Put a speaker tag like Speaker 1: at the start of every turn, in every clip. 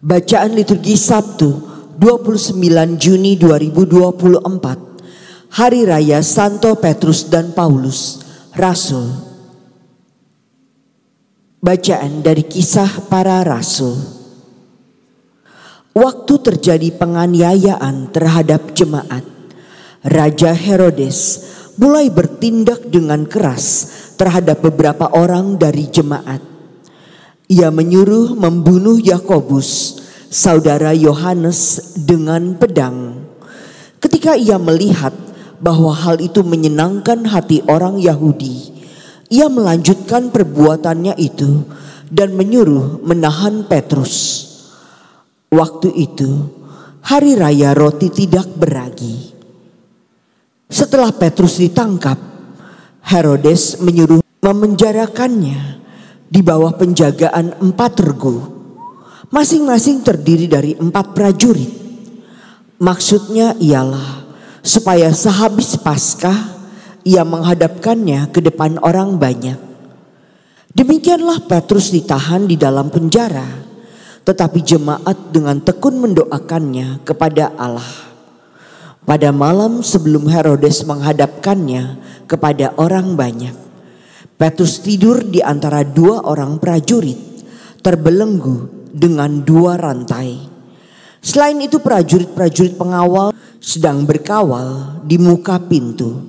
Speaker 1: Bacaan liturgi Sabtu 29 Juni 2024, Hari Raya Santo Petrus dan Paulus, Rasul. Bacaan dari Kisah Para Rasul. Waktu terjadi penganiayaan terhadap jemaat, Raja Herodes mulai bertindak dengan keras terhadap beberapa orang dari jemaat. Ia menyuruh membunuh Yakobus, saudara Yohanes, dengan pedang. Ketika ia melihat bahwa hal itu menyenangkan hati orang Yahudi, ia melanjutkan perbuatannya itu dan menyuruh menahan Petrus. Waktu itu, hari raya roti tidak beragi. Setelah Petrus ditangkap, Herodes menyuruh memenjarakannya di bawah penjagaan 4 regu, masing-masing terdiri dari 4 prajurit. Maksudnya ialah supaya sehabis Paskah ia menghadapkannya ke depan orang banyak. Demikianlah Petrus ditahan di dalam penjara, tetapi jemaat dengan tekun mendoakannya kepada Allah. Pada malam sebelum Herodes menghadapkannya kepada orang banyak, Petrus tidur di antara 2 orang prajurit, terbelenggu dengan 2 rantai. Selain itu prajurit-prajurit pengawal sedang berkawal di muka pintu.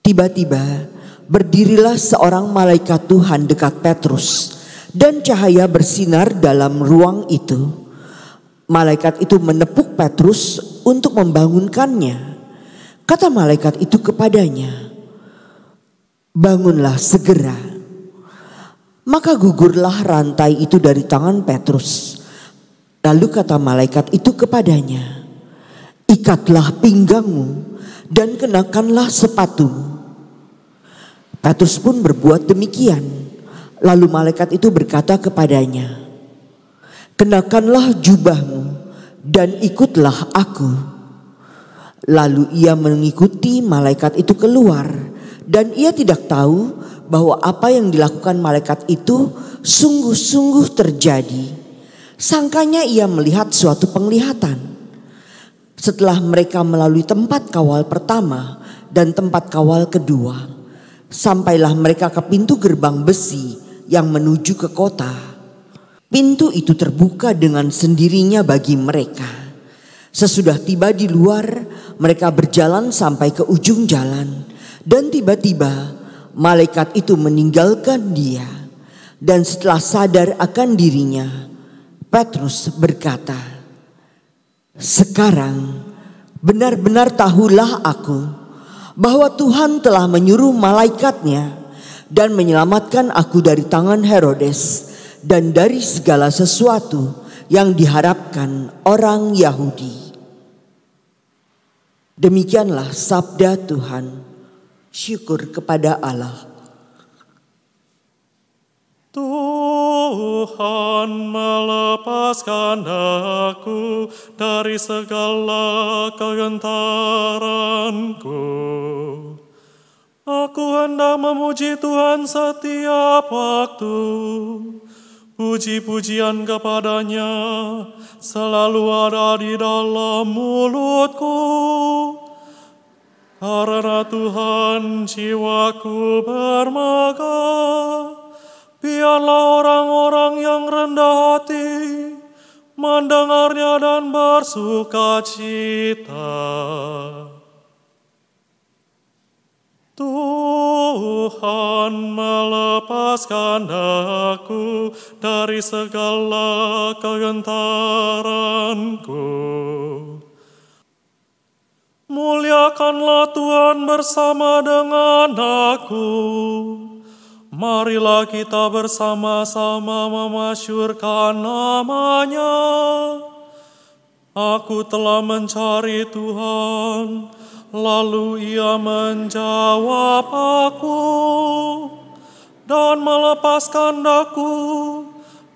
Speaker 1: Tiba-tiba berdirilah seorang malaikat Tuhan dekat Petrus, dan cahaya bersinar dalam ruang itu. Malaikat itu menepuk Petrus untuk membangunkannya. Kata malaikat itu kepadanya, "Bangunlah segera." Maka gugurlah rantai itu dari tangan Petrus. Lalu kata malaikat itu kepadanya, "Ikatlah pinggangmu dan kenakanlah sepatumu." Petrus pun berbuat demikian. Lalu malaikat itu berkata kepadanya, "Kenakanlah jubahmu dan ikutlah aku." Lalu ia mengikuti malaikat itu keluar, dan ia tidak tahu bahwa apa yang dilakukan malaikat itu sungguh-sungguh terjadi. Sangkanya ia melihat suatu penglihatan. Setelah mereka melalui tempat kawal pertama dan tempat kawal kedua, sampailah mereka ke pintu gerbang besi yang menuju ke kota. Pintu itu terbuka dengan sendirinya bagi mereka. Sesudah tiba di luar, mereka berjalan sampai ke ujung jalan, dan tiba-tiba malaikat itu meninggalkan dia. Dan setelah sadar akan dirinya, Petrus berkata, "Sekarang benar-benar tahulah aku bahwa Tuhan telah menyuruh malaikatnya dan menyelamatkan aku dari tangan Herodes dan dari segala sesuatu yang diharapkan orang Yahudi." Demikianlah sabda Tuhan. Syukur kepada Allah.
Speaker 2: Tuhan melepaskan aku dari segala kegentaranku. Aku hendak memuji Tuhan setiap waktu. Puji-pujian kepadanya selalu ada di dalam mulutku. Karena Tuhan jiwaku bermegah. Biarlah orang-orang yang rendah hati mendengarnya dan bersuka cita. Tuhan melepaskan aku dari segala kegentaranku. Muliakanlah Tuhan bersama dengan aku. Marilah kita bersama-sama memasyurkan nama-Nya. Aku telah mencari Tuhan, lalu Ia menjawab aku dan melepaskan aku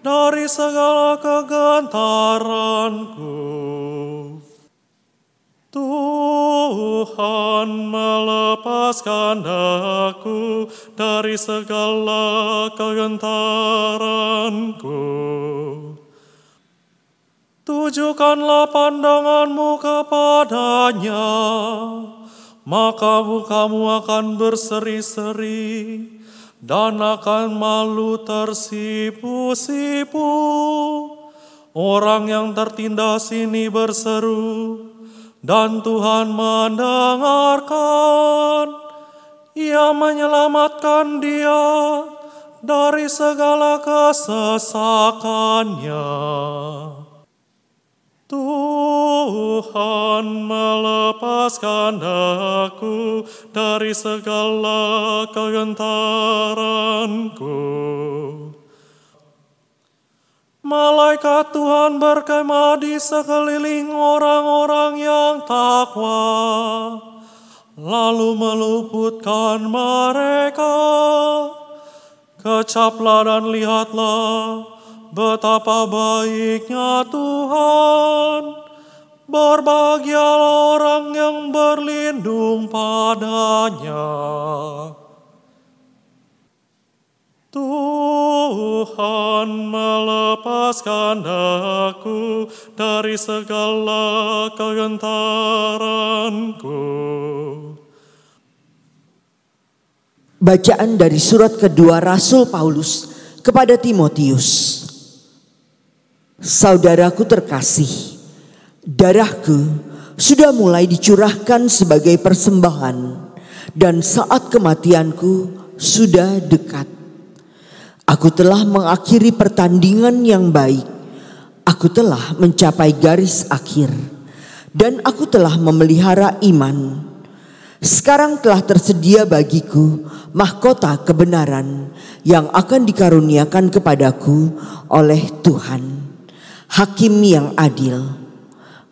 Speaker 2: dari segala kegentaranku. Tuhan melepaskan aku dari segala kegentaranku. tujukanlah pandanganmu kepadanya, maka mukamu akan berseri-seri dan akan malu tersipu-sipu. Orang yang tertindas ini berseru, dan Tuhan mendengarkan. Ia menyelamatkan dia dari segala kesesakannya. Tuhan melepaskan aku dari segala kegentaranku. Malaikat Tuhan berkemah di sekeliling orang-orang yang takwa, lalu meluputkan mereka. Kecaplah dan lihatlah betapa baiknya Tuhan. Berbahagialah orang yang berlindung padanya. Tuhan melepaskan aku dari segala kegentaranku.
Speaker 1: Bacaan dari surat kedua Rasul Paulus kepada Timotius. Saudaraku terkasih, darahku sudah mulai dicurahkan sebagai persembahan, dan saat kematianku sudah dekat. Aku telah mengakhiri pertandingan yang baik. Aku telah mencapai garis akhir, dan aku telah memelihara iman. Sekarang telah tersedia bagiku mahkota kebenaran yang akan dikaruniakan kepadaku oleh Tuhan, Hakim yang adil.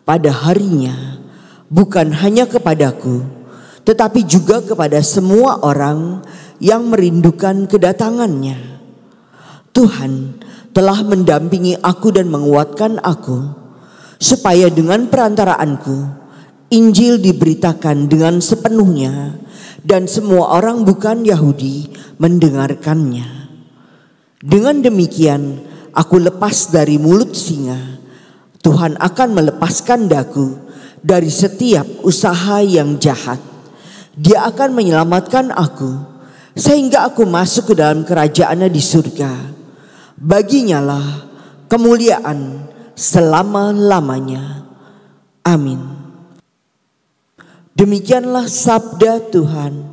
Speaker 1: Pada harinya, bukan hanya kepadaku, tetapi juga kepada semua orang yang merindukan kedatangannya. Tuhan telah mendampingi aku dan menguatkan aku, supaya dengan perantaraanku Injil diberitakan dengan sepenuhnya, dan semua orang bukan Yahudi mendengarkannya. Dengan demikian, aku lepas dari mulut singa. Tuhan akan melepaskan daku dari setiap usaha yang jahat. Dia akan menyelamatkan aku, sehingga aku masuk ke dalam kerajaannya di surga. Baginya lah kemuliaan selama-lamanya. Amin. Demikianlah sabda Tuhan.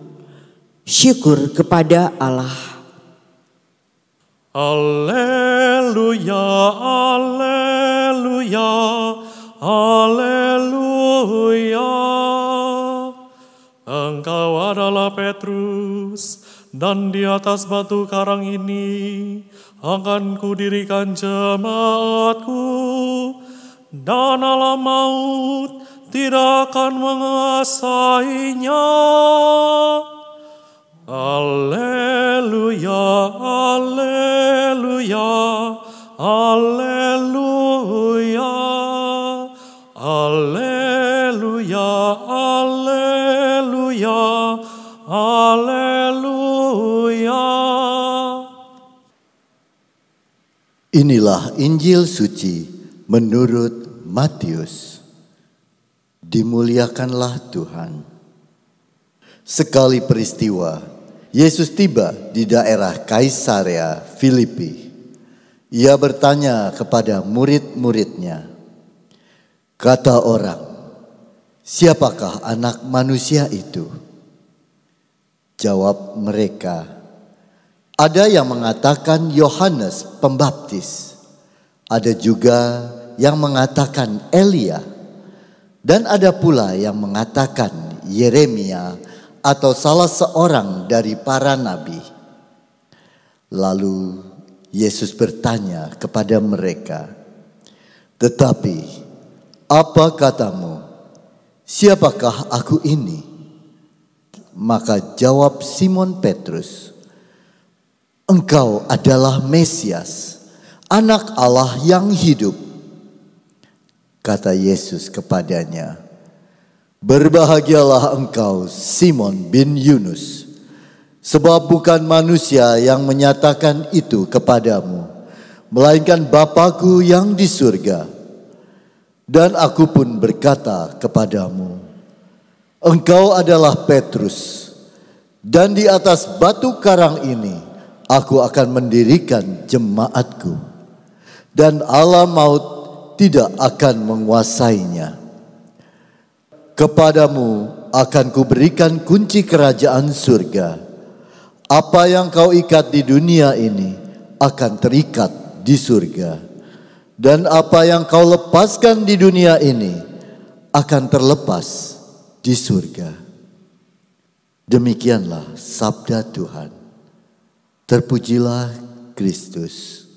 Speaker 1: Syukur kepada Allah.
Speaker 2: Haleluya, haleluya, haleluya. Engkau adalah Petrus, dan di atas batu karang ini akan kudirikan jemaatku, dan alam maut tidak akan menguasainya. Haleluya, haleluya, haleluya, haleluya, haleluya, haleluya.
Speaker 3: Inilah Injil suci menurut Matius. Dimuliakanlah Tuhan. Sekali peristiwa, Yesus tiba di daerah Kaisarea Filipi. Ia bertanya kepada murid-muridnya, kata orang, siapakah anak manusia itu? Jawab mereka, ada yang mengatakan Yohanes Pembaptis, ada juga yang mengatakan Elia, dan ada pula yang mengatakan Yeremia atau salah seorang dari para nabi. Lalu Yesus bertanya kepada mereka, tetapi apa katamu? Siapakah aku ini? Maka jawab Simon Petrus, engkau adalah Mesias, anak Allah yang hidup. Kata Yesus kepadanya, berbahagialah engkau Simon bin Yunus, sebab bukan manusia yang menyatakan itu kepadamu, melainkan Bapa-Ku yang di surga. Dan aku pun berkata kepadamu, engkau adalah Petrus, dan di atas batu karang ini aku akan mendirikan jemaatku, dan alam maut tidak akan menguasainya. Kepadamu akan kuberikan kunci kerajaan surga. Apa yang kau ikat di dunia ini akan terikat di surga. Dan apa yang kau lepaskan di dunia ini akan terlepas di surga. Demikianlah sabda Tuhan. Terpujilah Kristus.